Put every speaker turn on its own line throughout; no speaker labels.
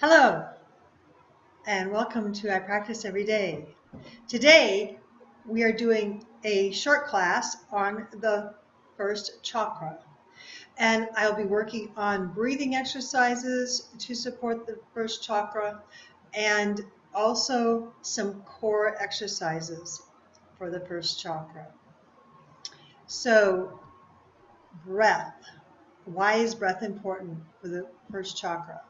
Hello, and welcome to I Practice Every Day. Today, we are doing a short class on the first chakra, and I'll be working on breathing exercises to support the first chakra and also some core exercises for the first chakra. So, breath. Why is breath important for the first chakra?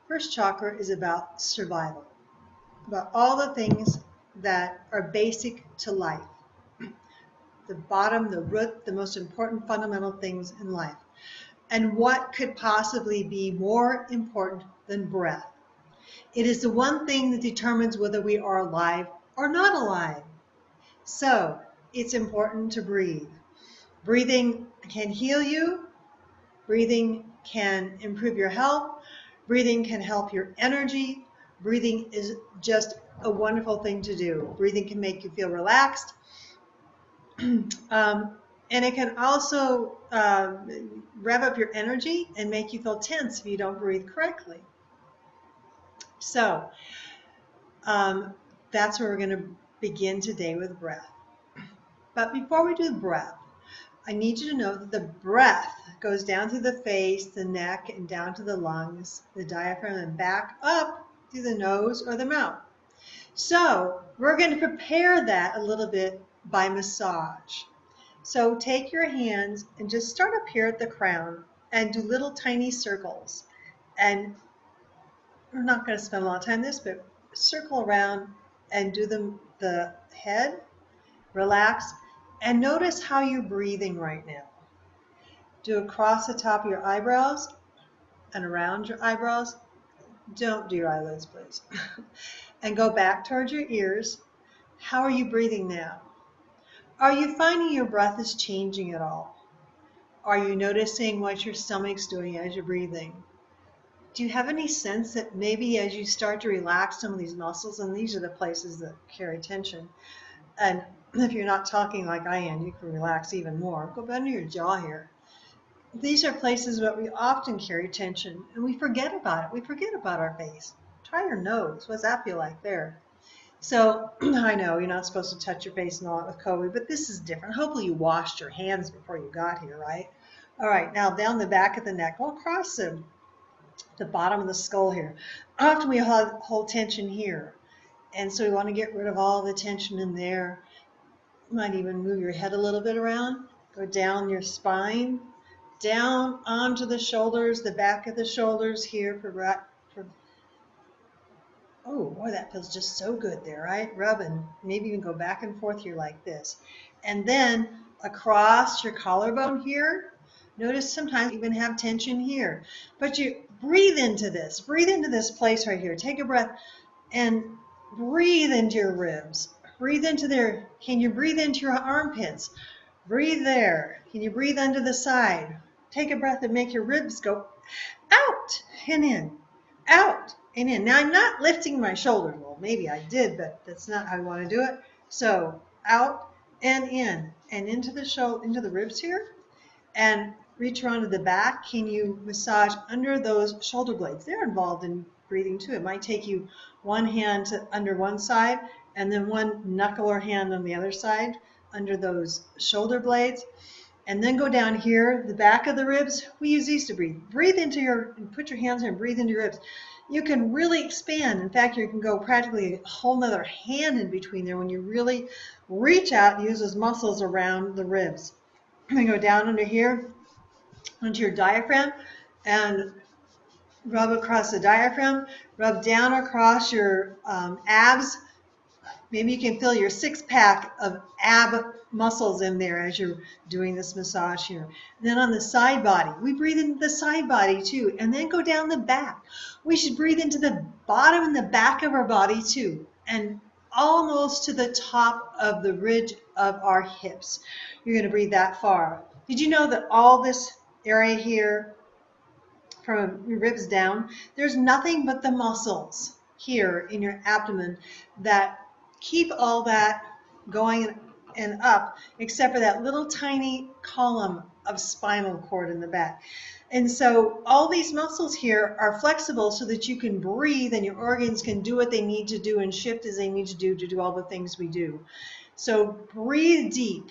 First chakra is about survival, about all the things that are basic to life. The bottom, the root, the most important fundamental things in life. And what could possibly be more important than breath? It is the one thing that determines whether we are alive or not alive. So it's important to breathe. Breathing can heal you. Breathing can improve your health. Breathing can help your energy. Breathing is just a wonderful thing to do. Breathing can make you feel relaxed. And it can also rev up your energy and make you feel tense if you don't breathe correctly. So that's where we're going to begin today with breath. But before we do breath, I need you to know that the breath goes down through the face, the neck, and down to the lungs, the diaphragm, and back up through the nose or the mouth. So we're going to prepare that a little bit by massage. So take your hands and just start up here at the crown and do little tiny circles. And we're not going to spend a lot of time on this, but circle around and do the head, relax, and notice how you're breathing right now. Do across the top of your eyebrows and around your eyebrows. Don't do your eyelids, please. And go back towards your ears. How are you breathing now? Are you finding your breath is changing at all? Are you noticing what your stomach's doing as you're breathing? Do you have any sense that maybe as you start to relax some of these muscles, and these are the places that carry tension, and if you're not talking like I am, you can relax even more. Go under your jaw here. These are places where we often carry tension, and we forget about it. We forget about our face. Try your nose. What's that feel like there? So I know you're not supposed to touch your face and all that with COVID, but this is different. Hopefully you washed your hands before you got here, right? All right, now down the back of the neck, go across the bottom of the skull here. Often we hold tension here, and so we want to get rid of all the tension in there. You might even move your head a little bit around. Go down your spine, down onto the shoulders, the back of the shoulders here oh, boy, that feels just so good there, right? Rubbing. Maybe you can go back and forth here like this. And then across your collarbone here, notice sometimes you even have tension here. But you breathe into this. Breathe into this place right here. Take a breath and breathe into your ribs. Breathe into there. Can you breathe into your armpits? Breathe there. Can you breathe under the side? Take a breath and make your ribs go out and in, out and in. Now I'm not lifting my shoulders. Well, maybe I did, but that's not how I want to do it. So out and in and into the ribs here, and reach around to the back. Can you massage under those shoulder blades? They're involved in breathing too. It might take you one hand under one side and then one knuckle or hand on the other side under those shoulder blades. And then go down here, the back of the ribs. We use these to breathe. Breathe into put your hands here and breathe into your ribs. You can really expand. In fact, you can go practically a whole nother hand in between there when you really reach out and use those muscles around the ribs. And then go down under here, onto your diaphragm, and rub across the diaphragm. Rub down across your abs. Maybe you can feel your six-pack of ab muscles in there as you're doing this massage here. And then on the side body, we breathe into the side body too, and then go down the back. We should breathe into the bottom and the back of our body too, and almost to the top of the ridge of our hips. You're going to breathe that far. Did you know that all this area here, from your ribs down, there's nothing but the muscles here in your abdomen that keep all that going and up, except for that little tiny column of spinal cord in the back. And so all these muscles here are flexible so that you can breathe and your organs can do what they need to do and shift as they need to do all the things we do. So breathe deep.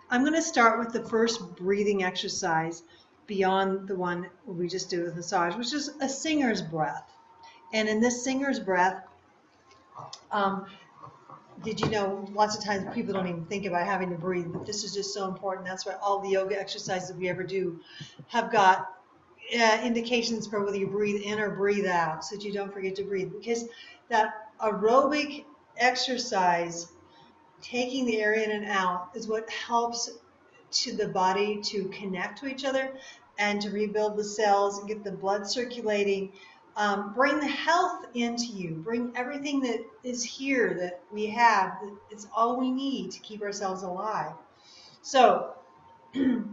I'm going to start with the first breathing exercise beyond the one we just did with massage, which is a singer's breath. And in this singer's breath, did you know lots of times people don't even think about having to breathe, but this is just so important. That's why all the yoga exercises we ever do have got indications for whether you breathe in or breathe out, so that you don't forget to breathe. Because that aerobic exercise, taking the air in and out, is what helps to the body to connect to each other and to rebuild the cells and get the blood circulating. Bring the health into you. Bring everything that is here that we have. It's all we need to keep ourselves alive. So we're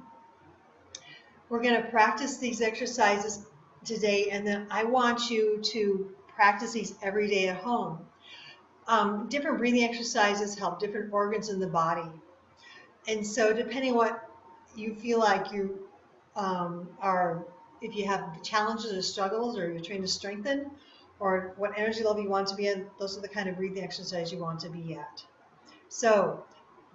going to practice these exercises today, and then I want you to practice these every day at home. Different breathing exercises help different organs in the body. And so depending what you feel like you are, if you have challenges or struggles or you're trying to strengthen, or what energy level you want to be in, those are the kind of breathing exercise you want to be at. So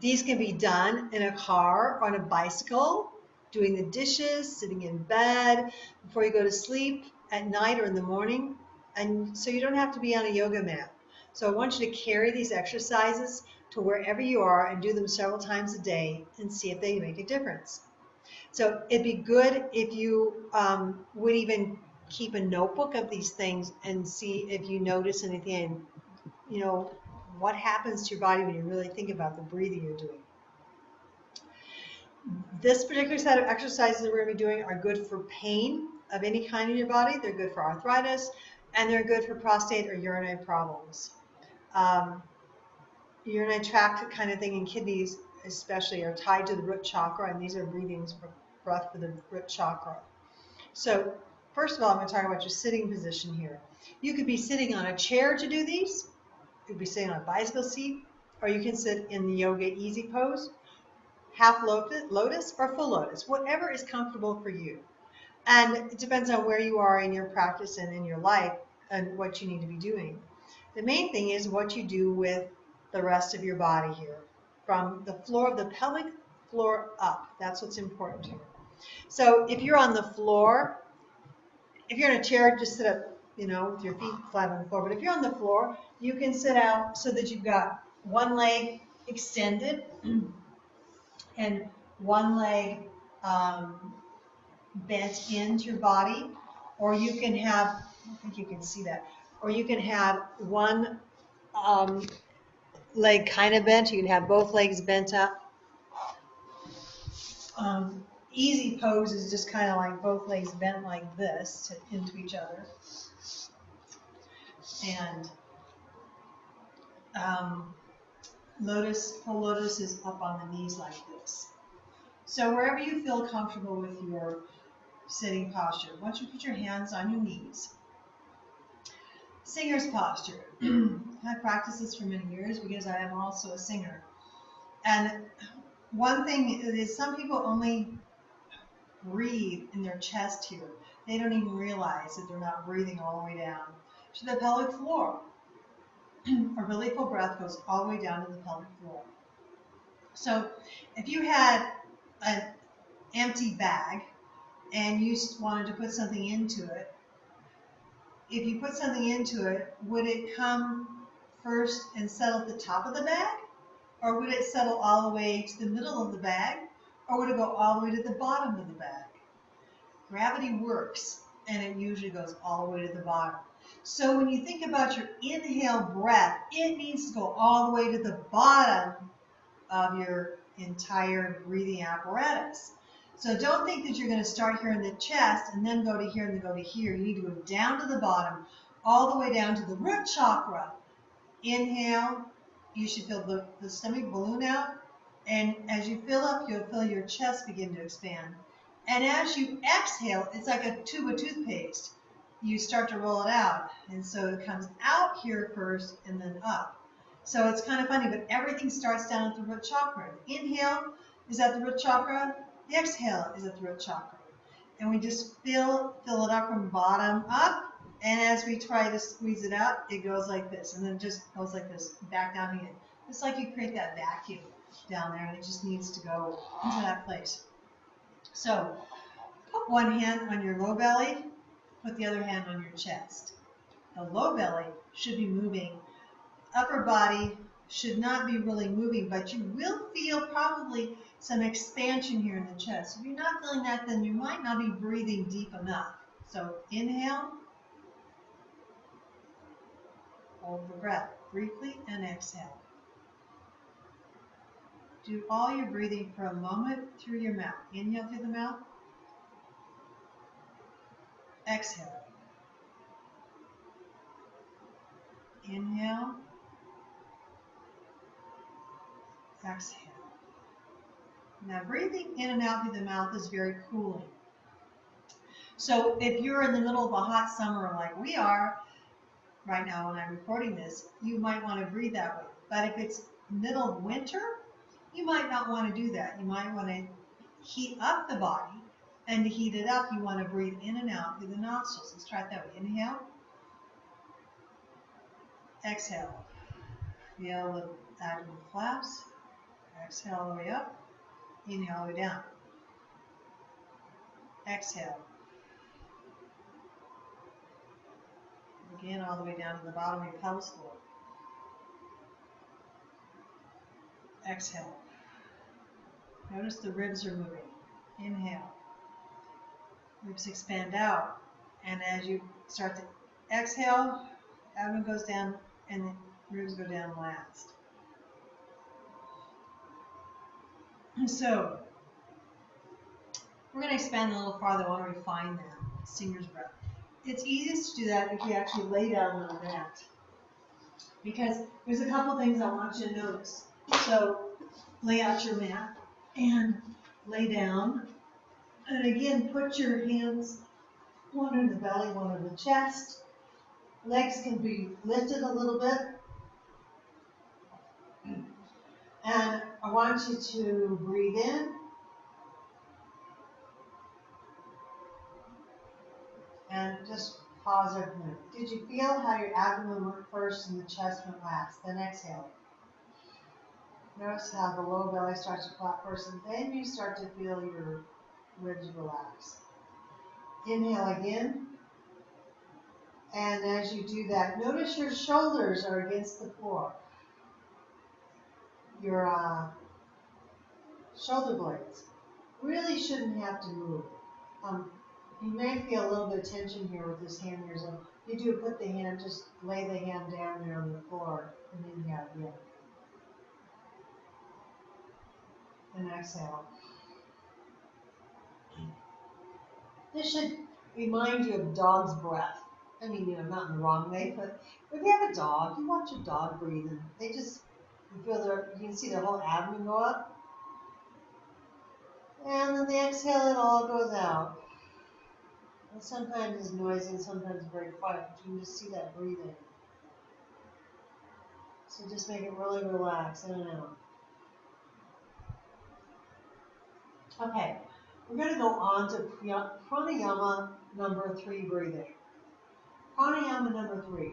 these can be done in a car, on a bicycle, doing the dishes, sitting in bed, before you go to sleep, at night or in the morning. And so you don't have to be on a yoga mat. So I want you to carry these exercises to wherever you are and do them several times a day and see if they make a difference. So it'd be good if you would even keep a notebook of these things and see if you notice anything, you know, what happens to your body when you really think about the breathing you're doing. This particular set of exercises that we're going to be doing are good for pain of any kind in your body. They're good for arthritis, and they're good for prostate or urinary problems. Urinary tract kind of thing and kidneys especially are tied to the root chakra, and these are breathings for breath for the root chakra. So first of all, I'm going to talk about your sitting position here. You could be sitting on a chair to do these. You could be sitting on a bicycle seat, or you can sit in the yoga easy pose, half lotus or full lotus, whatever is comfortable for you. And it depends on where you are in your practice and in your life and what you need to be doing. The main thing is what you do with the rest of your body here, from the floor of the pelvic floor up. That's what's important here. So if you're on the floor, if you're in a chair, just sit up, you know, with your feet flat on the floor. But if you're on the floor, you can sit out so that you've got one leg extended and one leg bent into your body, or you can have, I don't think you can see that, or you can have one leg kind of bent. You can have both legs bent up. Easy pose is just kind of like both legs bent like this into each other. And full lotus is up on the knees like this. So wherever you feel comfortable with your sitting posture, once you put your hands on your knees. Singer's posture. I've practiced this for many years because I am also a singer. And one thing is some people only breathe in their chest here. They don't even realize that they're not breathing all the way down to the pelvic floor. A really full breath goes all the way down to the pelvic floor. So if you had an empty bag and you wanted to put something into it, if you put something into it, would it come first and settle at the top of the bag? Or would it settle all the way to the middle of the bag? Or would it go all the way to the bottom of the bag? Gravity works, and it usually goes all the way to the bottom. So when you think about your inhale breath, it needs to go all the way to the bottom of your entire breathing apparatus. So don't think that you're going to start here in the chest and then go to here and then go to here. You need to go down to the bottom, all the way down to the root chakra. Inhale, you should feel the stomach balloon out. And as you fill up, you'll feel your chest begin to expand. And as you exhale, it's like a tube of toothpaste. You start to roll it out. And so it comes out here first and then up. So it's kind of funny, but everything starts down at the root chakra. Inhale is at the root chakra. The exhale is the throat chakra. And we just fill it up from bottom up. And as we try to squeeze it out, it goes like this. And then it just goes like this, back down again. It's like you create that vacuum down there, and it just needs to go into that place. So put one hand on your low belly, put the other hand on your chest. The low belly should be moving. Upper body should not be really moving, but you will feel probably some expansion here in the chest. If you're not feeling that, then you might not be breathing deep enough. So inhale, hold the breath briefly, and exhale. Do all your breathing for a moment through your mouth. Inhale through the mouth. Exhale. Inhale. Exhale. Now breathing in and out through the mouth is very cooling. So if you're in the middle of a hot summer like we are right now when I'm recording this, you might want to breathe that way. But if it's middle of winter, you might not want to do that. You might want to heat up the body, and to heat it up, you want to breathe in and out through the nostrils. Let's try it that way. Inhale. Exhale. Feel the abdomen flaps. Exhale all the way up. Inhale all the way down. Exhale. Again, all the way down to the bottom of your pelvis floor. Exhale. Notice the ribs are moving. Inhale. Ribs expand out. And as you start to exhale, abdomen goes down and the ribs go down last. So, we're going to expand a little farther. I want to refine that. Singer's breath. It's easiest to do that if you actually lay down on a mat. Because there's a couple things I want you to notice. So, lay out your mat and lay down. And again, put your hands, one in the belly, one in the chest. Legs can be lifted a little bit. And I want you to breathe in. And just pause there for a minute. Did you feel how your abdomen went first and the chest went last? Then exhale. Notice how the low belly starts to flap first, and then you start to feel your ribs relax. Inhale again. And as you do that, notice your shoulders are against the floor. Your shoulder blades really shouldn't have to move. You may feel a little bit of tension here with this hand here. So if you do, put the hand, just lay the hand down there on the floor and inhale again. And exhale. This should remind you of dog's breath. I mean, not in the wrong way, but if you have a dog, you watch your dog breathing. They just, you can see their whole abdomen go up. And then the exhale, it all goes out. And sometimes it's noisy and sometimes very quiet, but you can just see that breathing. So just make it really relax in and out. Okay, we're going to go on to pranayama number 3 breathing. Pranayama number 3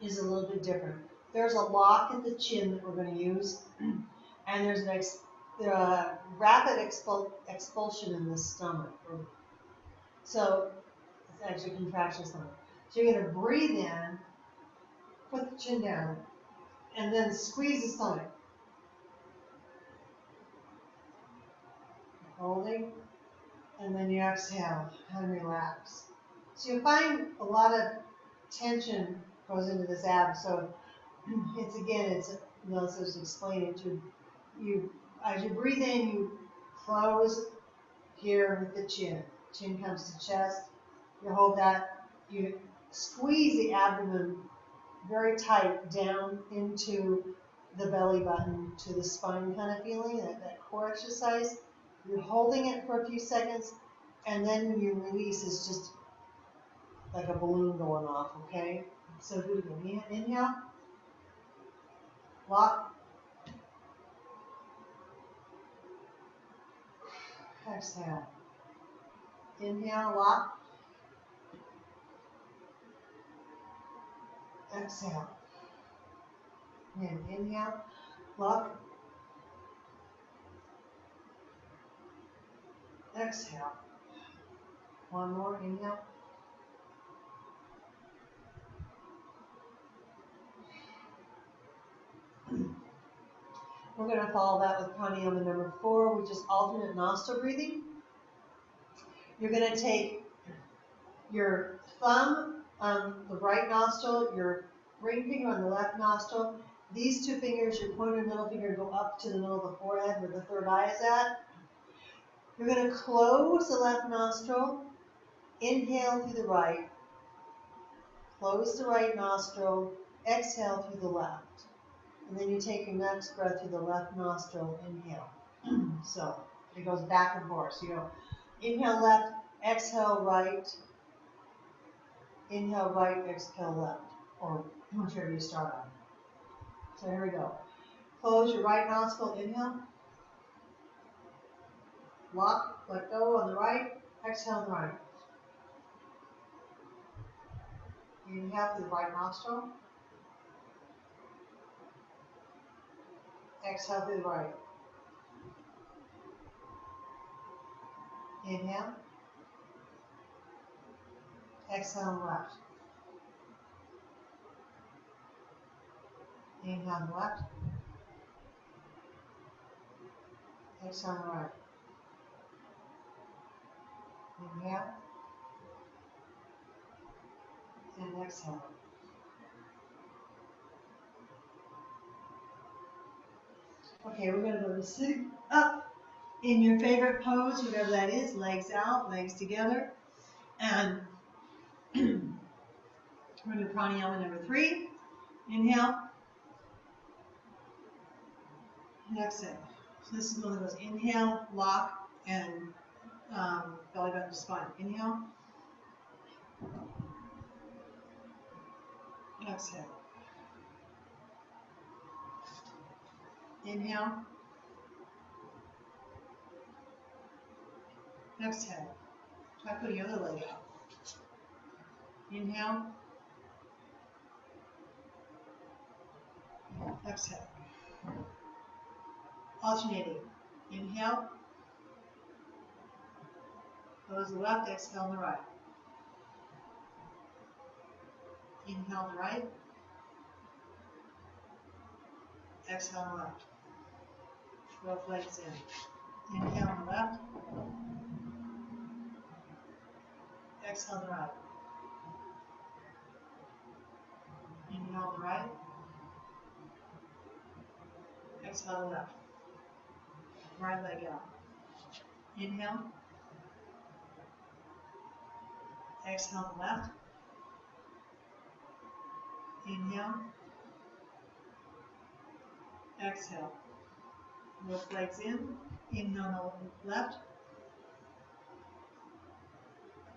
is a little bit different. There's a lock at the chin that we're going to use, and there's a rapid expulsion in the stomach. So it's actually contraction stomach. So you're going to breathe in, put the chin down, and then squeeze the stomach. Holding, and then you exhale and relax. So you'll find a lot of tension goes into this ab. So let's just explain it to you. As you breathe in, you close here with the chin. Chin comes to chest. You hold that. You squeeze the abdomen very tight down into the belly button to the spine kind of feeling, that core exercise. You're holding it for a few seconds, and then when you release, it's just like a balloon going off, okay? So do it again. Inhale. Lock. Exhale. Inhale, lock. Exhale. And inhale, lock. Exhale. One more, inhale. We're going to follow that with pranayama number 4, which is alternate nostril breathing. You're going to take your thumb on the right nostril, your ring finger on the left nostril. These two fingers, your pointer and middle finger, go up to the middle of the forehead where the third eye is at. You're going to close the left nostril, inhale through the right, close the right nostril, exhale through the left. And then you take your next breath through the left nostril, inhale. So it goes back and forth. So you go inhale left, exhale right, inhale right, exhale left, or whichever you start on. So here we go. Close your right nostril, inhale. Lock, let go on the right, exhale on the right. Inhale through the right nostril. Exhale through the right. Inhale. Exhale on the left. Inhale on the left. Exhale on the right. Inhale. And exhale. Okay, we're going to go to sit up in your favorite pose, whatever that is, legs out, legs together. And we're going to do pranayama number 3. Inhale. And exhale. So this is one of those inhale, lock, and belly button to spine. Inhale. Exhale. Inhale. Exhale. Try putting the other leg out. Inhale. Exhale. Alternating. Inhale. Close the left, exhale on the right. Inhale on the right. Exhale on the left. Both legs in. Inhale on the left. Exhale on the right. Inhale on the right. Exhale on the left. Right leg out. Inhale. Exhale on the left. Inhale. Exhale. Both legs in. Inhale on the left.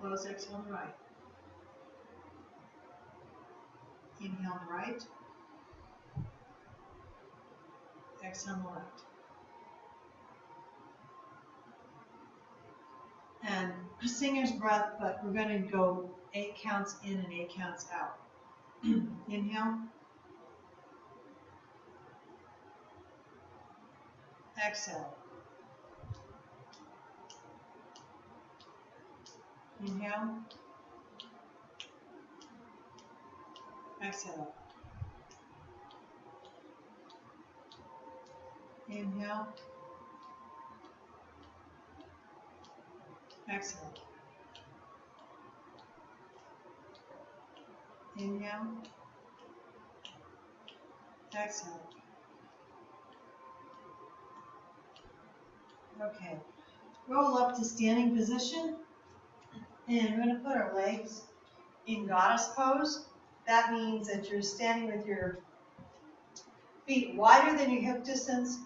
Close, exhale on the right. Inhale on the right. Exhale on the left. And singer's breath, but we're going to go 8 counts in and 8 counts out. Inhale. Exhale. Inhale. Exhale. Inhale. Exhale. Inhale. Exhale. Okay. Roll up to standing position. And we're going to put our legs in goddess pose. That means that you're standing with your feet wider than your hip distance,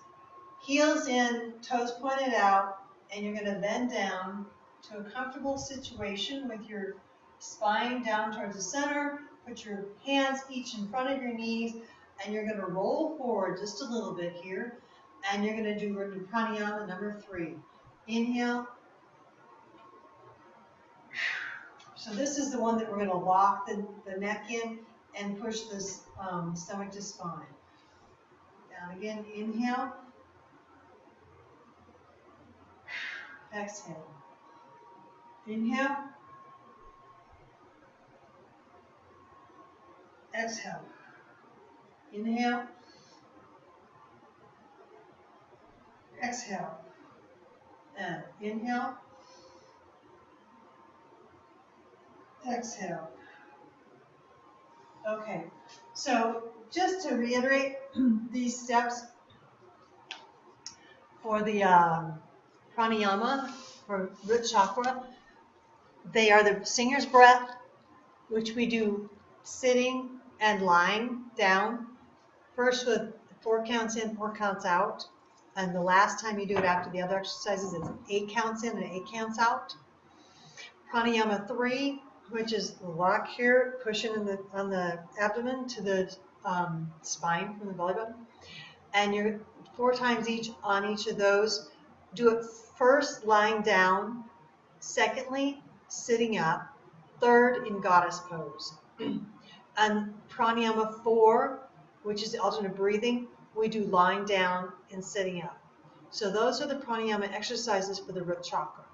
heels in, toes pointed out, and you're going to bend down to a comfortable situation with your spine down towards the center. Put your hands each in front of your knees, and you're going to roll forward just a little bit here. And you're going to do pranayama number 3. Inhale. So this is the one that we're going to lock the neck in and push this stomach to spine. Down again, inhale. Exhale. Inhale. Exhale. Inhale. Exhale. And inhale. Exhale. Okay, so just to reiterate these steps for the pranayama for root chakra, they are the singer's breath, which we do sitting and lying down, first with 4 counts in, 4 counts out, and the last time you do it after the other exercises, it's 8 counts in and 8 counts out. Pranayama 3, which is lock here, pushing on the abdomen to the spine from the belly button. And you're 4 times each on each of those. Do it first lying down, secondly sitting up, third in goddess pose. And pranayama 4, which is the alternate breathing, we do lying down and sitting up. So those are the pranayama exercises for the root chakra.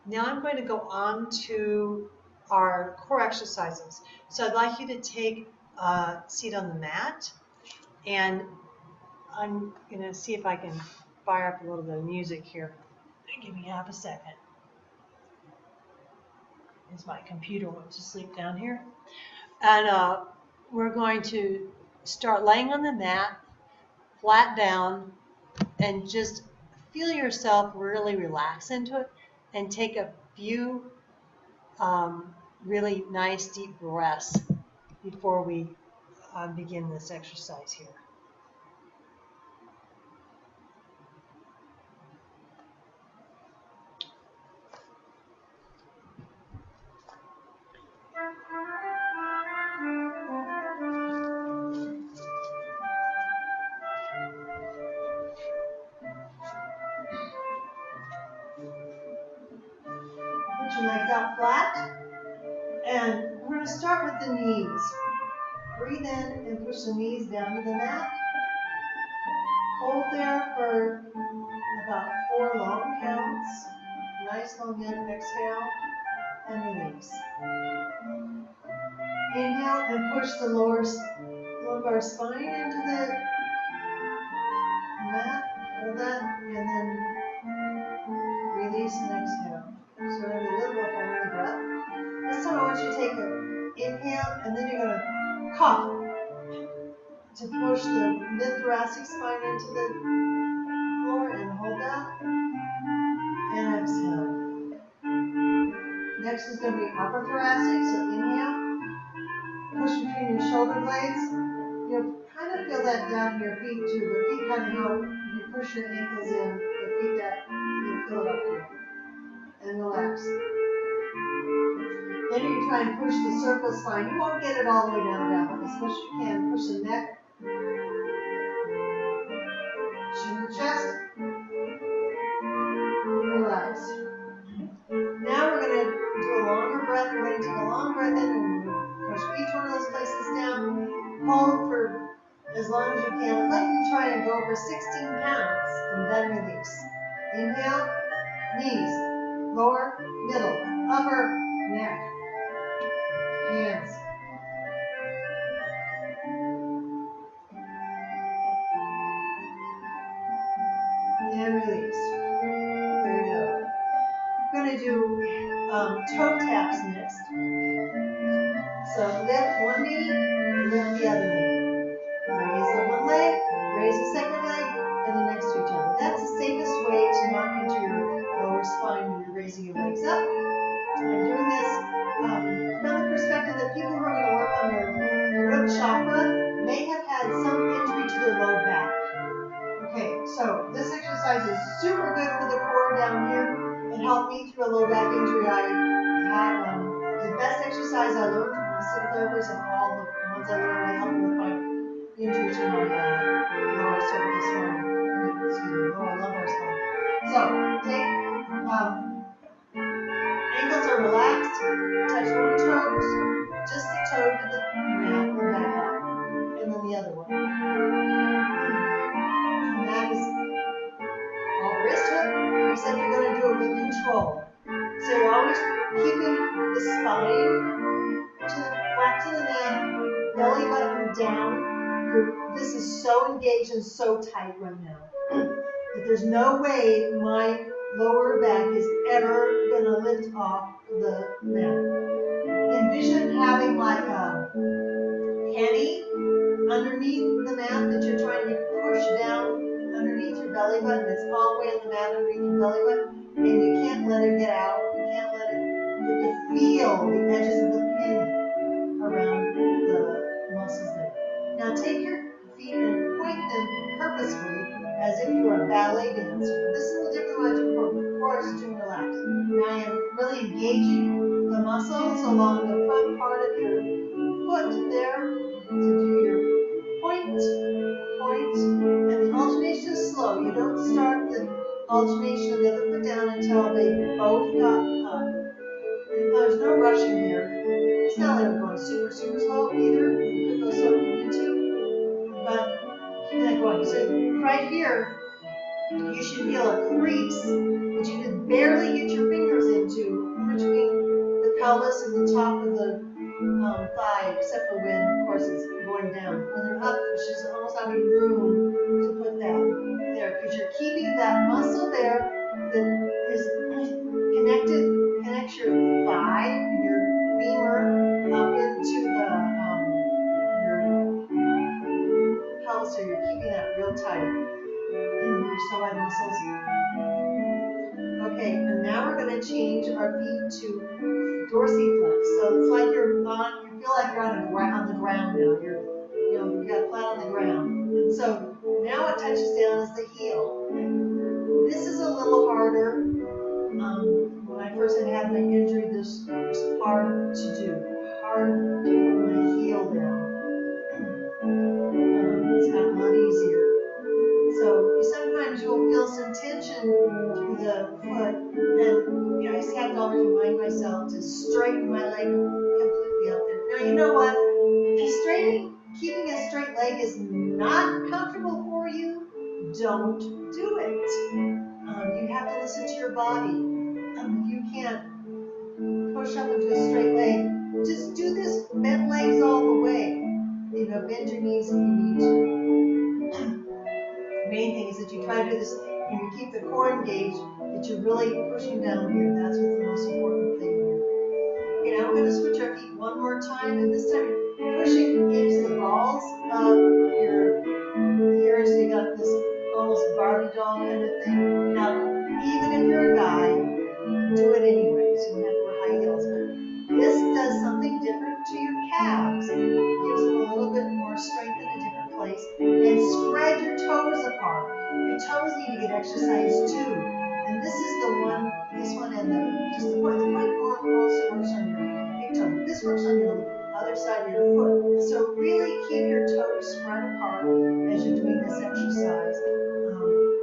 Now I'm going to go on to our core exercises. So I'd like you to take a seat on the mat, and I'm going to see if I can fire up a little bit of music here. Give me half a second. As my computer went to sleep down here. And we're going to start laying on the mat, flat down, and just feel yourself really relax into it, and take a few really nice deep breaths before we begin this exercise here. Put your legs out flat, and we're going to start with the knees. Breathe in and push the knees down to the mat. Hold there for about 4 long counts. Nice long exhale and release. Inhale and push the lower lumbar spine into the mat. Hold that, and then release and exhale. So we're going to do a little more fun with the breath. This time I want you to take an inhale, and then you're going to cough to push the mid-thoracic spine into the floor, and hold that, and exhale. Next is going to be upper thoracic, so inhale, push between your shoulder blades. You'll kind of feel that down your feet too. The feet kind of help. If you push your ankles in, the feet that you'll feel it up here. And relax. Then you can try and push the circle spine. You won't get it all the way down, but as much as you can. Push the neck, chin the chest, relax. Now we're going to do a longer breath. We're going to take a long breath in and push each one of those places down. Hold for as long as you can. Let you try and go for 16 counts and then release. Inhale, knees, lower, middle, upper, neck, hands. And release. There you go. We're going to do toe taps next. So lift one knee, lift the other knee. Raise the one leg, raise the second leg, and the next to each other. That's the safest way to knock into your lower spine when you're raising your legs up. I'm doing this from the perspective that people who are going to work on their root chakra may have had some injury to their low back. Okay, so this exercise is super good for the core down here. It helped me through a low back injury I had. The best exercise I learned from physical therapists of all the ones I learned to help me with my injury to my lower cervical spine, lower lumbar spine. So take Ankles are relaxed. Touch one toes, just the toe to the mat and back up. And then the other one. And that is all there is to it, except you're going to do it with control. So you're always keeping the spine flat to the mat, belly button down. This is so engaged and so tight right now that there's no way my lower back is ever going to lift off the mat. Envision having like a penny underneath the mat that you're trying to push down underneath your belly button. It's all the way on the mat underneath your belly button, and you can't let it get out. You can't let it. You have to feel the edges of the penny around the muscles there. Now take your feet and point them purposefully as if you were a ballet dancer. This is a little different than what I did before. Before I was just doing relax. Now I am really engaging the muscles along the front part of your foot there to do your point, and the alternation is slow. You don't start the alternation of the other foot down until they both got up. There's no rushing here. It's not like we're going super, super slow either. You could go slow if you need to, but keep that going. So right here, you should feel a crease that you can barely get your fingers into between the pelvis and the top of the thigh, except for when, of course, it's going down. When they're up, it's just almost having room to put that there, because you're keeping that muscle there that is connects your thigh and your femur up into your pelvis, so you're keeping that real tight. Your psoas muscles. Okay, and now we're going to change our feet to dorsiflex. So it's like you feel like you're on the ground now. You got flat on the ground. And so now what touches down is the heel. This is a little harder. When I first had my injury, this was hard to do. Hard to put my heel down. It's gotten a lot easier. So sometimes you'll feel some tension through the foot, and I just have to always remind myself to straighten my leg completely up there. Now you know what? If keeping a straight leg is not comfortable for you, don't do it. You have to listen to your body. If you can't push up into a straight leg, just do this bent legs all the way. Bend your knees if you need to. The main thing is that you try to do this and you keep the core engaged, that you're really pushing down here. That's what's the most important thing here. Okay, now we're going to switch our feet one more time, and this time you're pushing into the balls of your ears. You got this almost Barbie doll kind of thing. Now, even if you're a guy, do it anyway, so you don't have to wear high heels. But this does something different to your calves. It gives them a little bit more strength in a different place. And spread your toes apart. Your toes need to get exercise too. And this is this one and just the point also works on your big toe. This works on your other side of your foot. So really keep your toes spread apart as you're doing this exercise.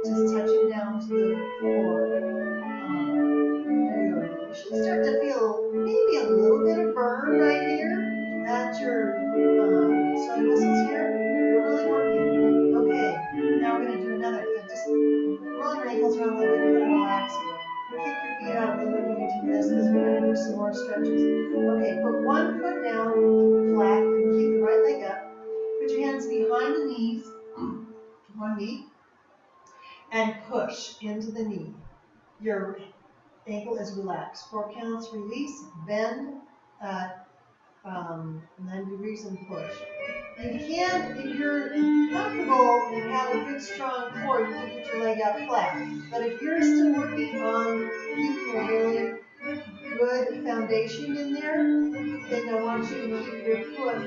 Just touching down to the floor. There you go. You should start to feel maybe a little bit of burn right here at your psoas muscles here. They're really working. Okay, now we're going to do another thing. Just roll your ankles around a little bit. You're going to relax. Kick your feet out a little bit when you do this, because we're going to do some more stretches. Okay, put one foot down flat and keep the right leg up. Put your hands behind the knees, one knee, and push into the knee. Your ankle is relaxed. 4 counts, release, bend, 9 degrees and push. You can, if you're comfortable and have a good strong core, you can put your leg out flat. But if you're still working on keeping a really good foundation in there, then I want you to keep your foot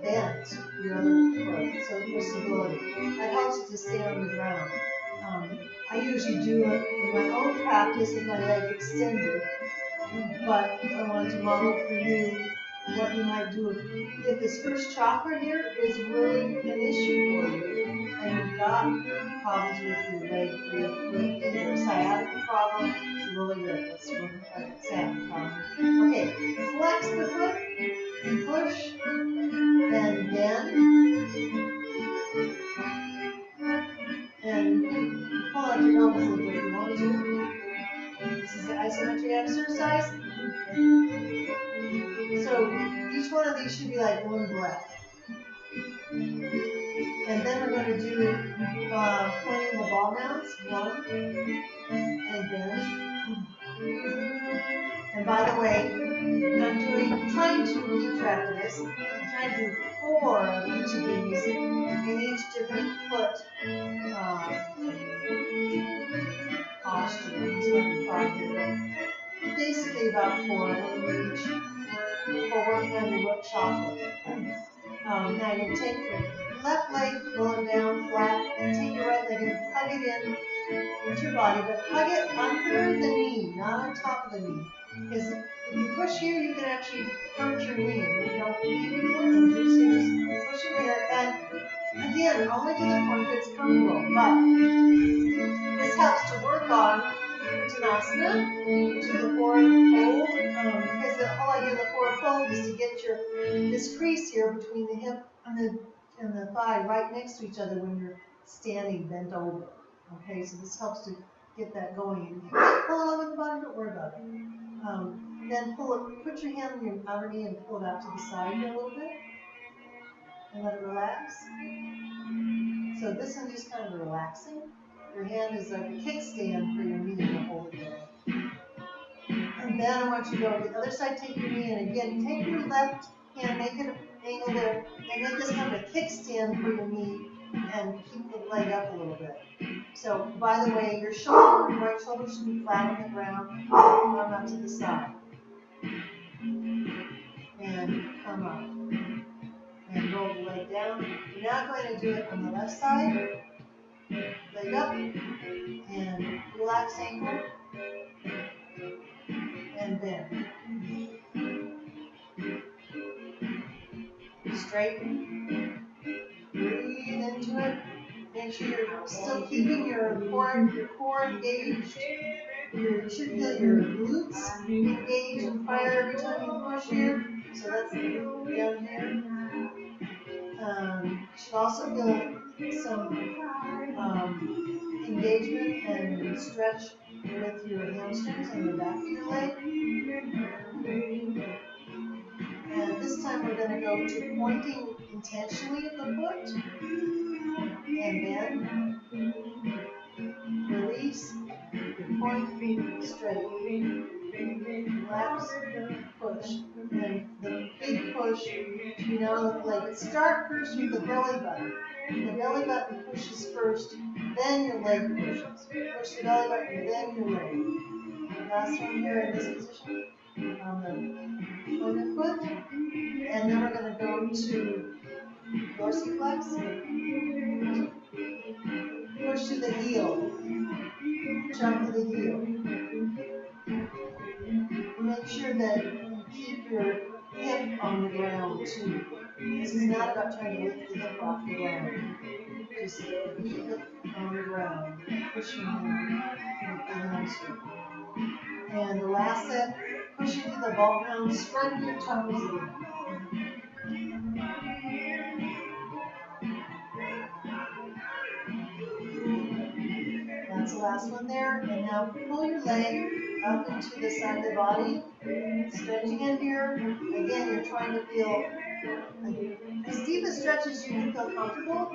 bent, your other foot, so for stability. That helps it to stay on the ground. I usually do it in my own practice with my leg extended, but I wanted to model for you what you might do if this first chakra here is really an issue for you, and you've got problems with your leg, your foot, either a sciatica problem, really good. Let's look at example. Okay, flex the foot and push and bend and pull out your elbows a little bit if you want to. This is the isometric exercise. So each one of these should be like one breath. And then we're going to do pointing the ball mounts. 1 and bend. And by the way, I'm trying to keep track of this. I'm trying to do 4 of each of these in each different foot posture. Basically about 4 of each for working on your root chakra. Now you take your left leg, roll it down flat, and take your right leg and hug it into your body, but hug it under the knee, not on top of the knee. Because if you push here, you can actually hurt your knee. You don't need to injure, so just push it here. And again, only to the point that's comfortable. But this helps to work on Dandasansa, which is the forward fold, because the whole idea of the forward fold is to get this crease here between the hip and the thigh right next to each other when you're standing bent over. Okay, so this helps to get that going. And you can pull it over the body, don't worry about it. Then pull it, put your hand on your outer knee and pull it out to the side here a little bit. And let it relax. So this is just kind of relaxing. Your hand is like a kickstand for your knee to hold it there. And then I want you to go to the other side, take your knee, and again, take your left hand, make it an angle there, and make this kind of a kickstand for your knee, and keep the leg up a little bit. So, by the way, your right shoulder should be flat on the ground, arm out to the side. And come up. And roll the leg down. You're now going to do it on the left side. Leg up. And relax ankle. And bend. Straighten. Breathe into it. Make sure you're still keeping your core engaged. You should feel your glutes engaged and fire every time you push here. So that's down here. You should also feel some engagement and stretch with your hamstrings and the back of your leg. And this time we're going to go to pointing intentionally at the foot. And then release, point, straight, relax, push. And the big push, you know, the leg. Start first with the belly button. The belly button pushes first, then your leg pushes. Push the belly button, then your leg. Last one here in this position on the foot. And then we're going to go to dorsiflex. Push to the heel. Jump to the heel. Make sure that you keep your hip on the ground too. This is not about trying to lift the hip off the ground. Just keep it on the ground. Pushing in with the hamstring. And the last set, push into the ball ground, spread your toes in. That's the last one there. And now pull your leg up into the side of the body. Stretching in here. Again, you're trying to feel as deep a stretch as you can feel comfortable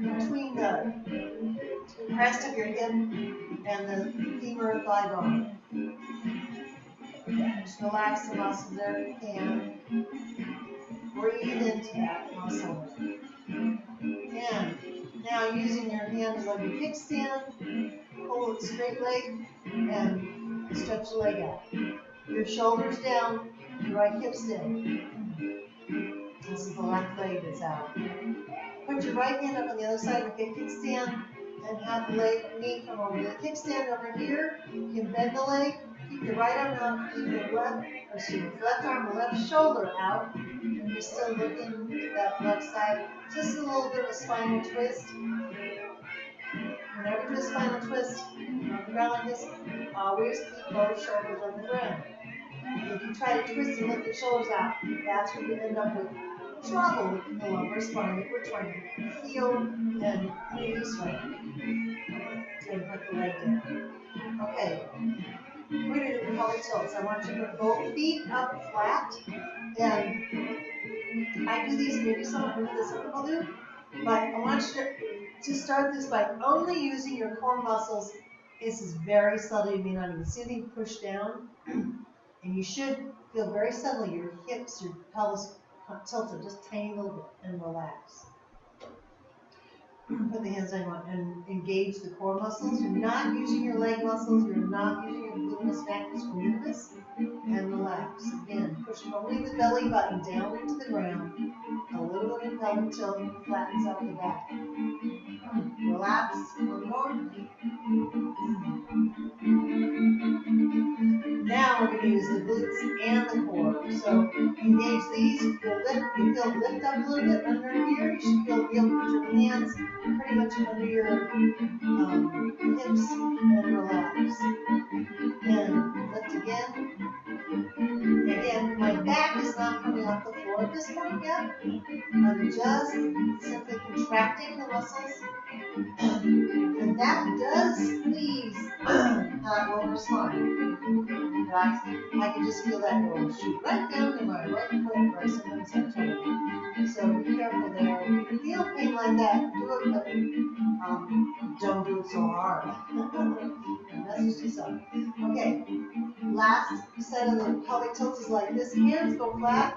between the crest of your hip and the femur and thigh bone. Just relax the muscles there if you can. Breathe into that muscle. And now using your hands like a kickstand, pull the straight leg and stretch the leg out. Your shoulders down, your right hips down. This is the left leg that's out. Put your right hand up on the other side of the kickstand and have the knee come over. The kickstand over here, you can bend the leg, keep your right arm out, keep your left arm and left shoulder out, and you're still looking to that left side. Just a little bit of a spinal twist. Whenever you do a spinal twist, on the ground like this,
Always keep both shoulders on the ground. If you try to twist and lift the shoulders out, that's where you end up with trouble in the lumbar spine that we're trying to heal and release right now. So I'm going to put the leg down. Okay, we're going to do pelvic tilts. I want you to put both feet up flat, and I do these, maybe some of this will do, but I want you to start this by only using your core muscles. This is very subtle. You may not even see anything push down. And you should feel very subtly your hips, your pelvis tilted just a tiny little bit and relax. Put the hands down and engage the core muscles. You're not using your leg muscles. You're not using your gluteus maximus femoris. And relax. Again, push only the belly button down into the ground. A little bit of pelvic tilt flattens out the back. Relax. One more. Now we're going to use the glutes and the core. So engage these. You feel lift up a little bit under here. You should be able to put your hands pretty much under your hips and relax. And lift again. Again, my back is not coming off the floor at this point yet. I'm just simply contracting the muscles. And that does squeeze that lower spine. Right? I can just feel that go shoot right down to my right foot where I sometimes have trouble. So be careful there. If you feel pain like that, do it, but don't do it so hard. And that's just up. Okay. Last set of the pelvic tilts is like this. Hands go flat.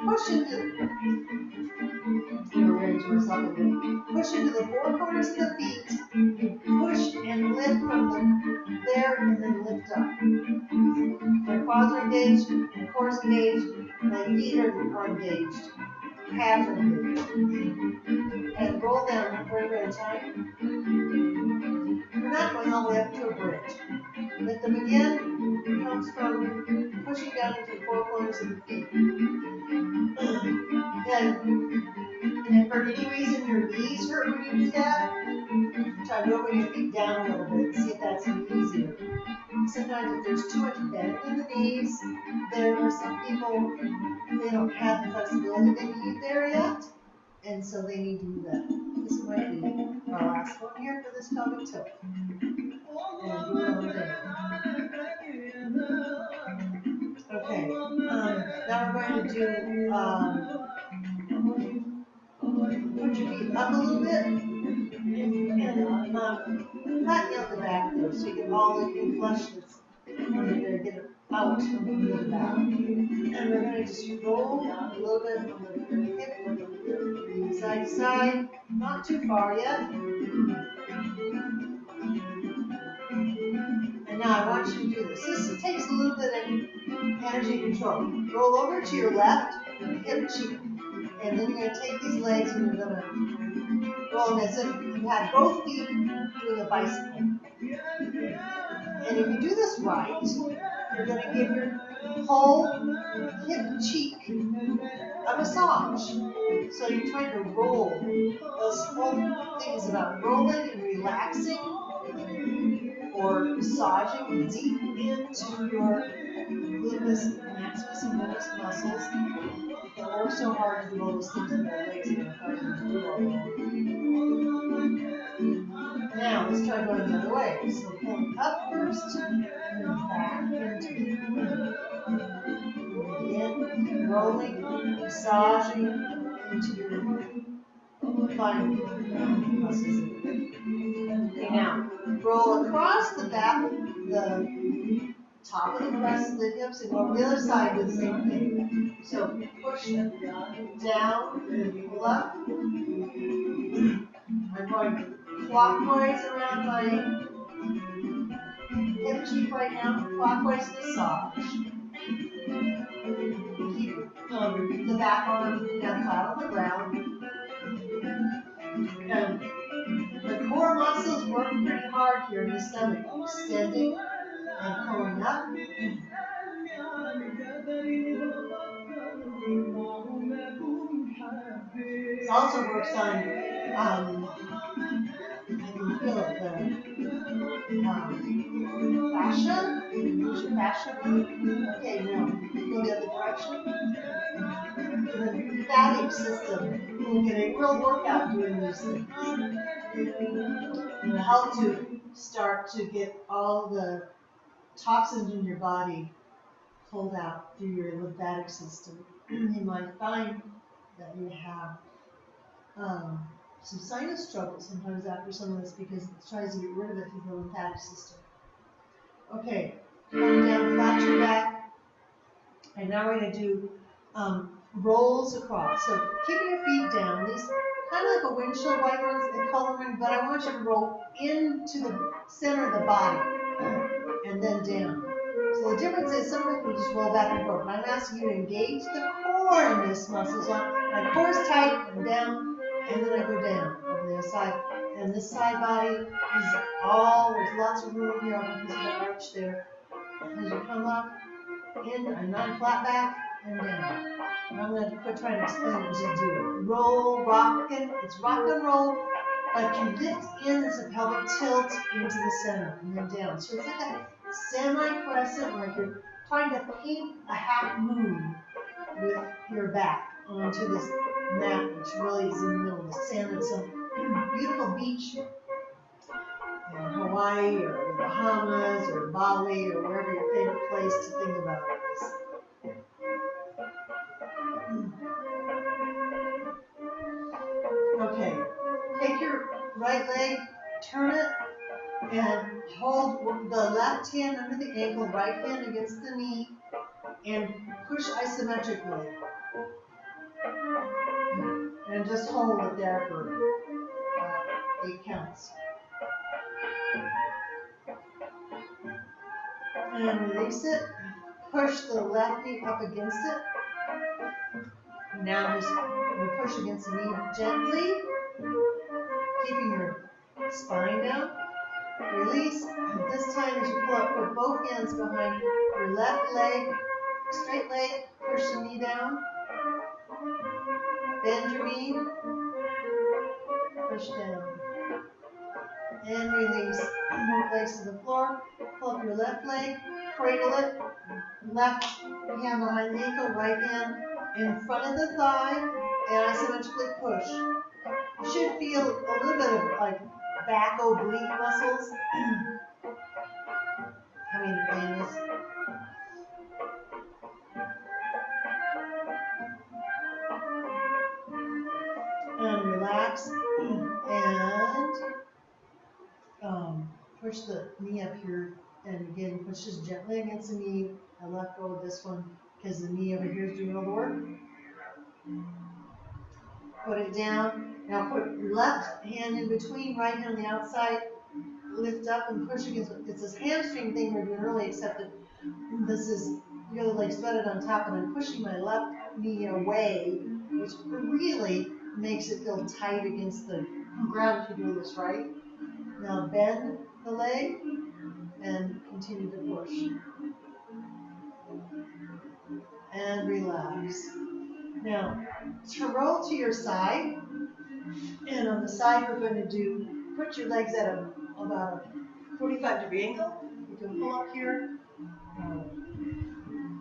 Push into rearrange myself a bit. Push into the four corners of the feet. You push and lift from there and then lift up. My quads are engaged, my core is engaged, my feet are engaged, calves are engaged. And roll down one vertebra at a time. We're not going all the way up to a bridge. Lift them again. It comes from pushing down into the four corners of the feet. And for any reason your knees hurt when you do that, try moving your feet down a little bit and see if that's any easier. Sometimes if there's too much bend in the knees, there are some people, they don't have the flexibility they need there yet, and so they need to do that. This might be our last one here for this pelvic tilt. And do it on there. Okay, now we're going to do, put your feet up a little bit, and not nail the back though, so you get all the flesh that's under there, get it out from the back. And we're going to just roll a little bit from the hip, side to side, not too far yet. And now I want you to do this. This takes a little bit of energy control. Roll over to your left, hip cheek. And then you're going to take these legs and you're going to roll them as if you had both feet doing a bicycle. And if you do this right, you're going to give your whole hip cheek a massage. So you're trying to roll. This whole thing is about rolling and relaxing or massaging deep into your gluteus maximus and gluteus muscles. They work so hard to do all those things with their legs and they're hard to do all that. Now let's try going the other way. So pulling up first and then back into again, rolling, massaging into your fine muscles. Okay, now roll across the back, the top of the breast, the hips, and go over the other side, do the same thing. So push down and pull up. I'm going clockwise around my hip cheek right now, clockwise massage. Keep the back arm down flat on the ground. And the core muscles work pretty hard here in the stomach, extending and pulling up. This also works on, I can feel it, Fascia? Use your fascia bone. Okay, now go the other direction. The lymphatic system. We'll get a real workout doing these things. It'll help to start to get all the toxins in your body pulled out through your lymphatic system. You might find that you have some sinus trouble sometimes after some of this because it tries to get rid of it through the lymphatic system. Okay, come down, flat your back, and now we're going to do rolls across. So keeping your feet down, these kind of like a windshield wipers and coloring, but I want you to roll into the center of the body and then down. So the difference is some people just roll back and forth. But I'm asking you to engage the core in this muscle. So my core is tight and down, and then I go down over the other side. And this side body is all, there's lots of room here because of the arch there. As you come up, in a non-flat back, and down. And I'm going to quit trying to explain what you do. Roll, rockin', it's rock and roll, but you lift in as a pelvic tilt into the center and then down. So it's like a semi-crescent, like you're trying to paint a half moon with your back onto this mat, which really is in the middle of the sand of some beautiful beach in Hawaii or the Bahamas or Bali or wherever your favorite place to think about is. Okay, take your right leg, turn it, and hold the left hand under the ankle, right hand against the knee, and push isometrically. And just hold it there for 8 counts. And release it. Push the left knee up against it. Now just push against the knee gently, keeping your spine down. Release. This time as you pull up, put both hands behind your left leg, straight leg, push the knee down. Bend your knee, push down. And release. Both legs to the floor. Pull up your left leg, cradle it. Left hand behind the ankle, right hand in front of the thigh, and isometrically push. You should feel a little bit of like back oblique muscles coming to play in this. And relax. And push the knee up here. And again, push just gently against the knee. I let go of this one because the knee over here is doing all the work. Put it down. Now put your left hand in between, right hand on the outside. Lift up and push against it. It's this hamstring thing we were doing earlier, except that this is the other leg spread on top, and I'm pushing my left knee away, which really makes it feel tight against the ground if you do this right. Now bend the leg and continue to push. And relax. Now, to roll to your side, and on the side we're going to do, put your legs at about a 45-degree angle. You can pull up here.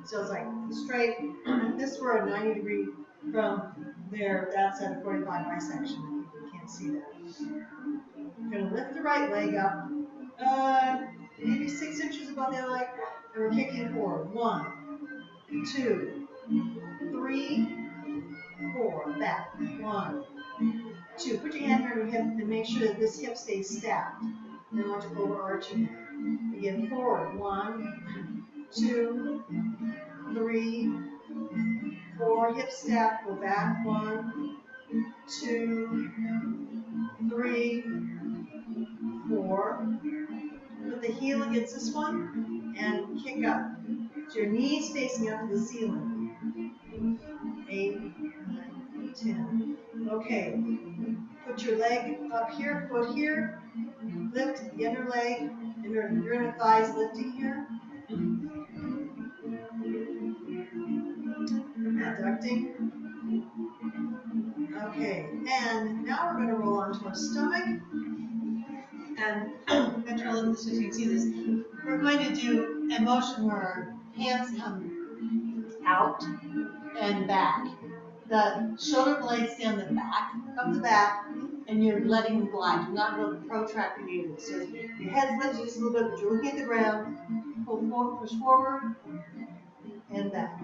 So it's like straight. This we're a 90-degree from there. That's at a 45 bisection. You can't see that. You're going to lift the right leg up, maybe 6 inches above the other leg, and we're kicking forward. 1, 2, 3, 4. Back. 1, 2. Put your hand here on your hip and make sure that this hip stays stacked. Then I want you overarching it. Again, forward. 1, 2, 3, 4. Hip stack. Go back. 1, 2, 3, 4. Put the heel against this one and kick up. So your knees facing up to the ceiling. 8, 9, 10. Okay. Put your leg up here, foot here. Lift the inner leg, your inner thighs lifting here. Adducting. Okay, and now we're going to roll onto our stomach. And I'm trying to look at this so you can see this. we're going to do a motion where our hands come out and back. The shoulder blades stay on the back of the back, and you're letting them glide. You're not really protracting either. So your head's lifted just a little bit, but you're looking at the ground. Pull forward, push forward, and back.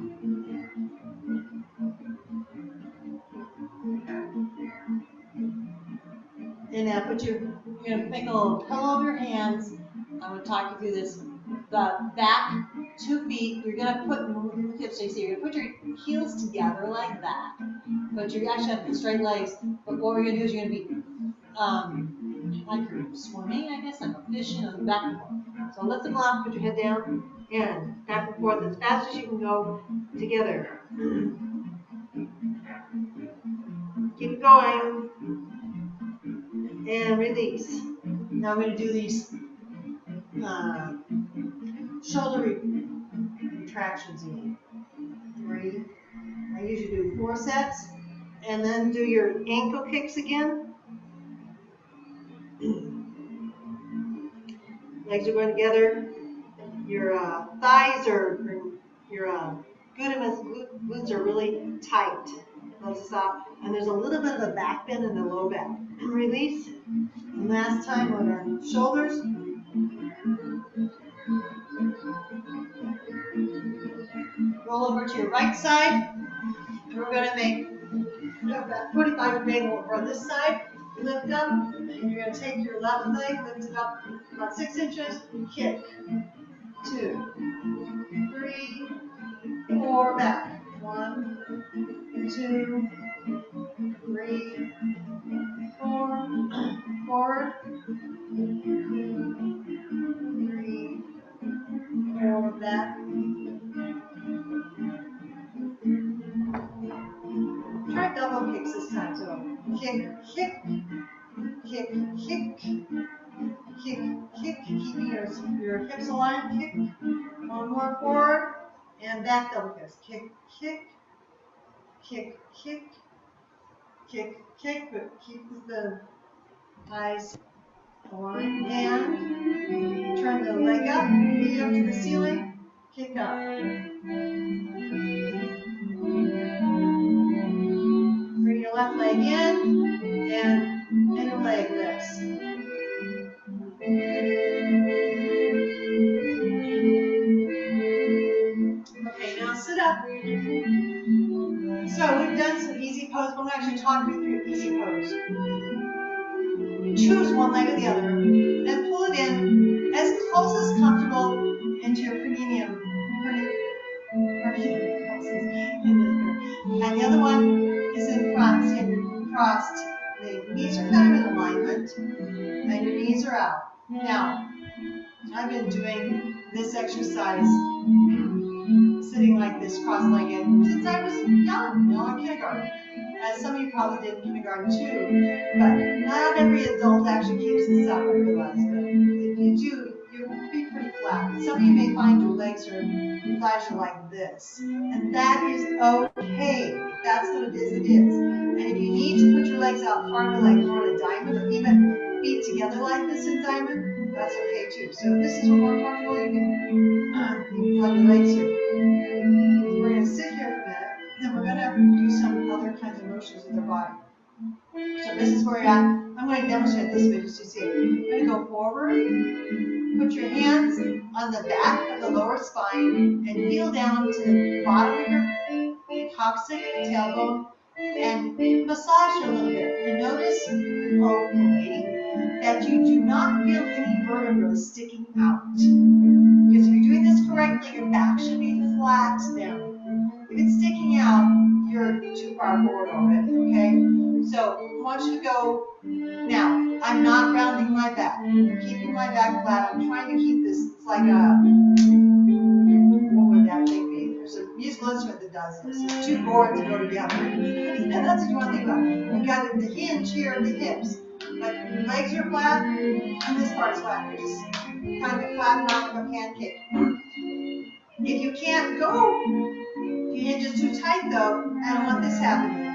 And now you're going to make a little pillow of your hands. I'm going to talk you through this. The back 2 feet, you're going to put, hips, so you're going to put your heels together like that. But you actually have straight legs. But what we're going to do is you're going to be like you're swimming, I guess, like a fishing, and back and forth. So lift them up, put your head down, and back and forth as fast as you can go together. Keep it going. And release. Now we're going to do these shoulder retractions again. 3. I usually do 4 sets. And then do your ankle kicks again. Legs are going together. Your thighs are, your glutes are really tight. They'll stop. And there's a little bit of a back bend in the low back. Release. And last time on our shoulders. Roll over to your right side. And we're going to make about 45 degree angle over this side. Lift up. And you're going to take your left leg, lift it up about 6 inches. Kick. 2, 3, 4, back. 1, 2, 3, 4, forward. 3, 4, back. Try double kicks this time. So kick, kick, kick, kick, kick, kick, keeping your hips aligned. Kick. 1 more forward and back double kicks. Kick, kick, kick, kick, kick, kick, but keep the thighs aligned. And turn the leg up, knee up to the ceiling, kick up. Bring your left leg in and inner leg lifts. Okay, now sit up. So we've done some easy pose, but I'm actually talking you through easy pose. Choose one leg or the other, and pull it in as close as comfortable into your perineum. And the other one is in front, crossed. The knees are kind of in alignment, and your knees are out. Now, I've been doing this exercise sitting like this, cross-legged, since I was young, in kindergarten. As some of you probably did in kindergarten too, but not every adult actually keeps this up, I realize. But if you do, you'll be pretty flat. Some of you may find your legs or your thighs are like this, and that is okay. That's what it is. It is. And if you need to put your legs out farther, like throwing a diamond, or even feet together like this in diamond, that's okay too. So if this is what more comfortable, you can plug your legs here. We're going to sit here for a minute, then we're going to do some other kinds of motions with our body. So this is where you're at. I'm going to demonstrate this way just to see it. You're going to go forward, put your hands on the back of the lower spine, and heel down to the bottom of your coccyx, tailbone, and massage a little bit. And notice, hopefully, that you do not feel any vertebrae sticking out. Because if you're doing this correctly, your back should be flat down. If it's sticking out, you're too far forward already, okay? So I want you to go, now, I'm not rounding my back. I'm keeping my back flat. I'm trying to keep this, it's like a, what would that thing be? There's a musical instrument that does this. It's 2 boards that go together. And that's what you want to think about. You've got the hinge here of the hips. But your legs are flat, and this part's flat. You're just kind of flatten out like a pancake. If you can't go, if your hinge is too tight though, I don't want this happening. I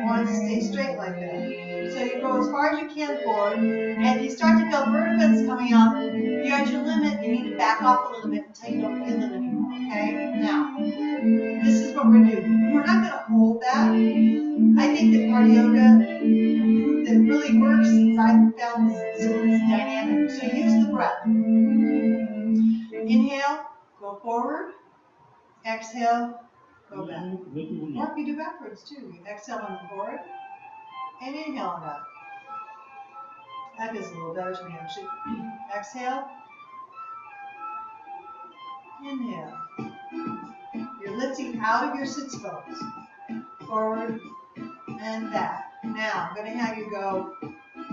want it to stay straight like that. So you go as far as you can forward. And you start to feel vertebrates coming up. You're at your limit. You need to back off a little bit until you don't feel it anymore. Okay? Now, this is what we're doing. We're not going to hold that. I think that part of yoga that really works is I've found this dynamic. So use the breath. Inhale, go forward. Exhale, go back. Or you do backwards too. You exhale on the forward and inhale on that. That feels a little better to me actually. Exhale. Inhale. You're lifting out of your sits bones. Forward and back. Now I'm going to have you go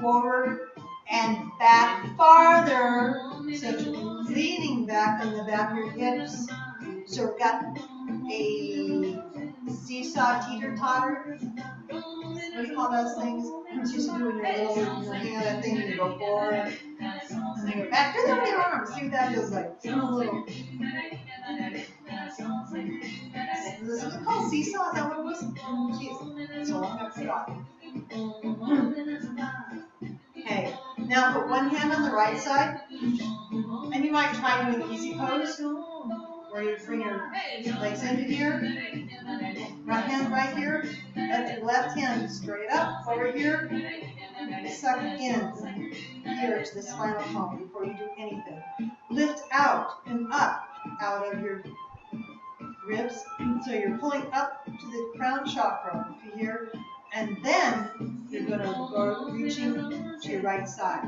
forward and back farther. So you're leaning back on the back of your hips. So we've got a seesaw teeter-totter. What do you call those things? You used to do when you're little, you hang on that thing and you go forward and then go back. Do that with your arms. See what that feels like. It's a little. Is it called seesaw? Is that what it was? Jeez, so long I've forgotten. Okay, now put one hand on the right side, and you might try doing the easy pose, where you bring your legs into here, right hand right here, let your left hand straight up over here, suck in here to the spinal column before you do anything. Lift out and up out of your ribs, so you're pulling up to the crown chakra here, and then you're going to go reaching to your right side.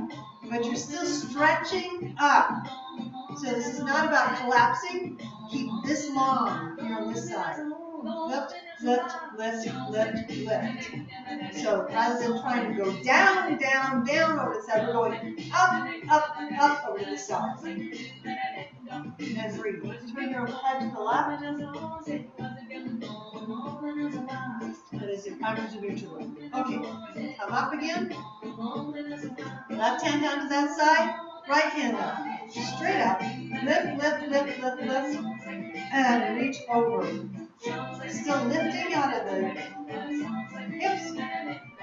But you're still stretching up. So this is not about collapsing. Keep this long here on this side. Lift, lift, lift, lift, lift. So rather than trying to go down, down, down over the side, we're going up, up, up over the side. And breathe. Turn your head to the left. That is your primary to neutral. Okay, come up again. Left hand down to that side. Right hand up. Straight up. Lift, lift, lift, lift, lift. And reach over. Still lifting out of the hips.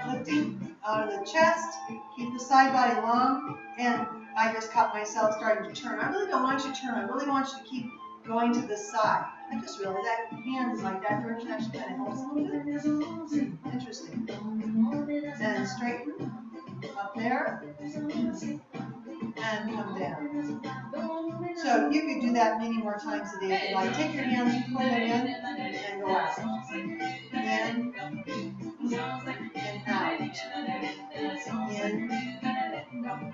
Lifting out of the chest. Keep the side body long. And I just caught myself starting to turn. I really don't want you to turn. I really want you to keep going to the side. I just realized that hands like that direction actually kind of helps a little bit. Interesting. And straighten up there and come down. So you could do that many more times a day if you like. Take your hands, pull them in, and go out. In and out.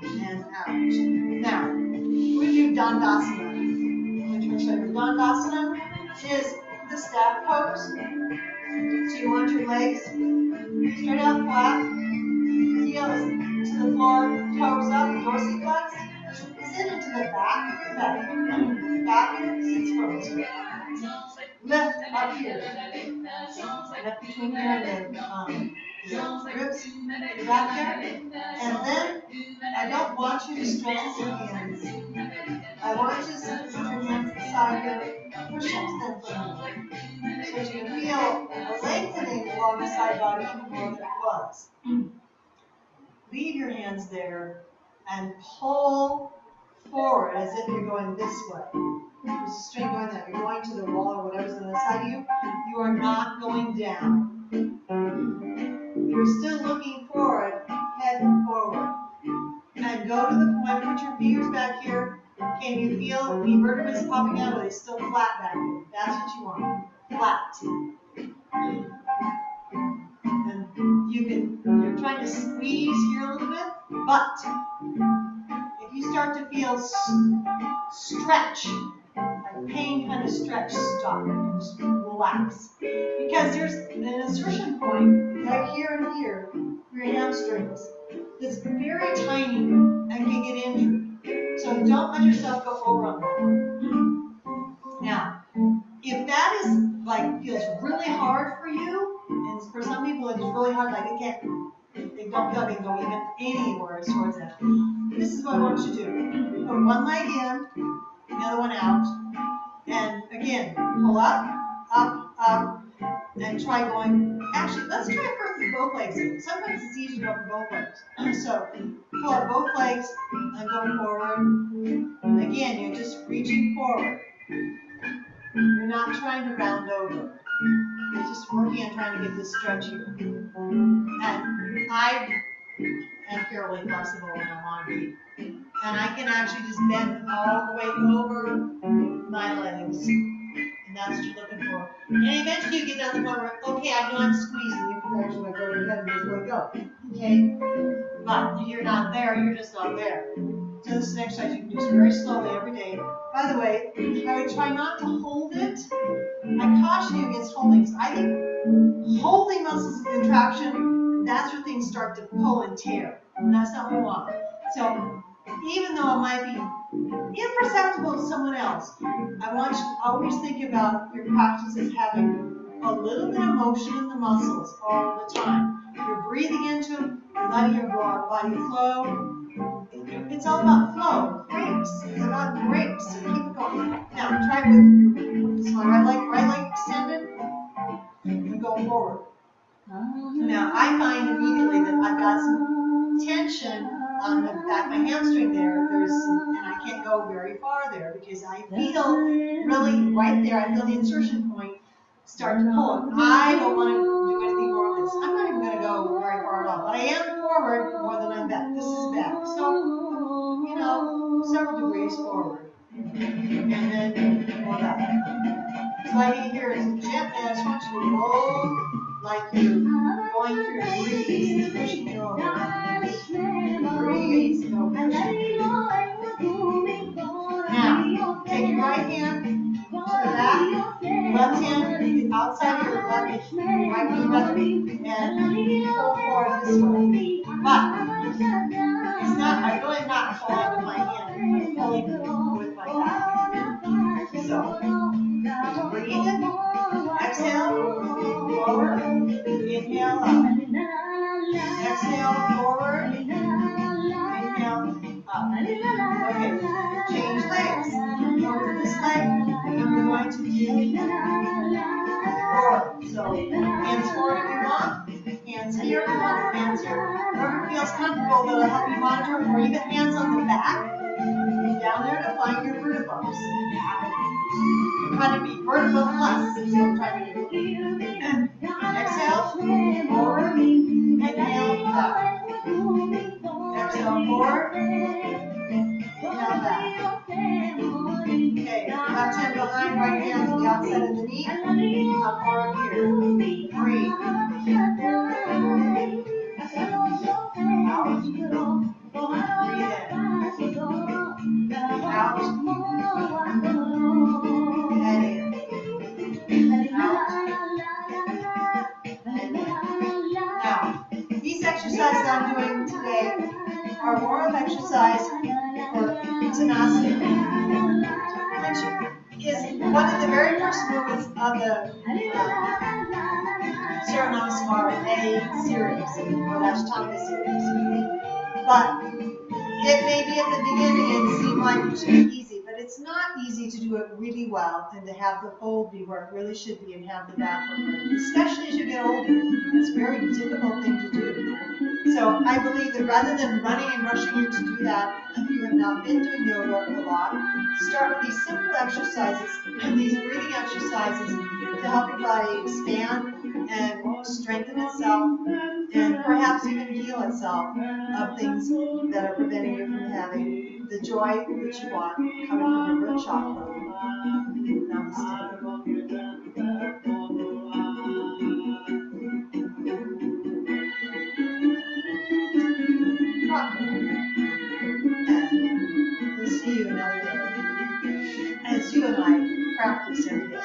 In and out. Now, we do Dandasana. Dandasana is the staff pose. So you want your legs straight out flat, heels to the floor, toes up, dorsiflex. Sit into the back of your belly, back of your sits bones. Lift up here, lift between here and the ribs, your back there. And then I don't want you to stretch your hands. I want you to put your hands inside here, push up to them for a minute. So you can feel a lengthening along the side body even more than it was. Leave your hands there and pull forward as if you're going this way. There's a straight going that you're going to the wall or whatever's on the side of you. You are not going down. You're still looking forward, head forward. And go to the point, put your fingers back here. Can you feel the vertebrae popping out, or are they still flat back here? That's what you want. Flat. And you're trying to squeeze here a little bit, but if you start to feel stretch, like pain kind of stretch, stop it. Just relax. Because there's an insertion point right here and here for your hamstrings that's very tiny and can get injured. So don't let yourself go over on that. Now, if that is feels really hard for you, and for some people it's really hard, like they don't feel like they can go even anywhere towards that. This is what I want you to do. Put one leg in, the other one out, and again, pull up, up, up, And try going, actually, let's try first with both legs. Sometimes it's easier to go for both legs. So pull out both legs and go forward. Again, you're just reaching forward. You're not trying to round over. You're just working on trying to get this stretch here. And I am fairly flexible when I want to be. And I can actually just bend all the way over my legs. And that's what you're looking for. And eventually you get down the point where, okay, I know I'm squeezing. You can actually go to your head and just let go. Okay? But you're not there, you're just not there. So this is an exercise you can do very slowly every day. By the way, I would try not to hold it. I caution you against holding. I think holding muscles of contraction, that's where things start to pull and tear. And that's not what we want. So even though it might be imperceptible to someone else, I want you to always think about your practice as having a little bit of motion in the muscles all the time. You're breathing into them, you're letting your body flow. It's all about flow. Grapes. It's about grapes. So keep it going. Now try with this one. Right leg extended and go forward. Now I find immediately that I've got some tension on the back of my hamstring there. And I can't go very far there because I feel really right there. I feel the insertion point start to pull. I don't want to do anything more of this. I'm not even going to go very far at all. But I am forward more than I'm back. This is back. So, several degrees forward. And then more back. So I need here is gently, I just want you to roll like you're going through a breeze, pushing you over. Breeze, no pushing. Now, take your right hand to the back, left hand outside of your left, right knee better, and pull forward this way. But it's not, I'm really not pulling with my hand, I'm pulling with my back. So, breathe in, exhale, forward, inhale up. Exhale, forward, inhale up. Okay, change legs. Forward this leg, and we're going to do forward. So, hands forward if you want, hands here if you want, hands here. Wherever feels comfortable, that'll help you monitor, or even hands on the back, down there to find your vertebrae. We're trying to be vertebra plus, is what I'm trying to do. Exhale, forward, inhale, back. Exhale, forward, inhale, back. Okay, left hand behind, right hand to the outside of the knee. Come forward here. Breathe. Out. Breathe in. Out. And in. Out. Now, these exercises I'm doing today are more of exercise for Uttanasana, which is one of the very first movements of the Surksana A series, or the Ashtanga series. But it may be at the beginning and seem like it should be easy, but it's not easy to do it really well and to have the fold be where it really should be and have the back work right, especially as you get older. It's a very difficult thing to do. So I believe that rather than running and rushing in to do that, if you have not been doing yoga a lot, start with these simple exercises and these breathing exercises to help your body expand and strengthen itself and perhaps even heal itself of things that are preventing you from having the joy that you want coming from your root chakra. Namaste. And we'll see you another day as you and I practice every day.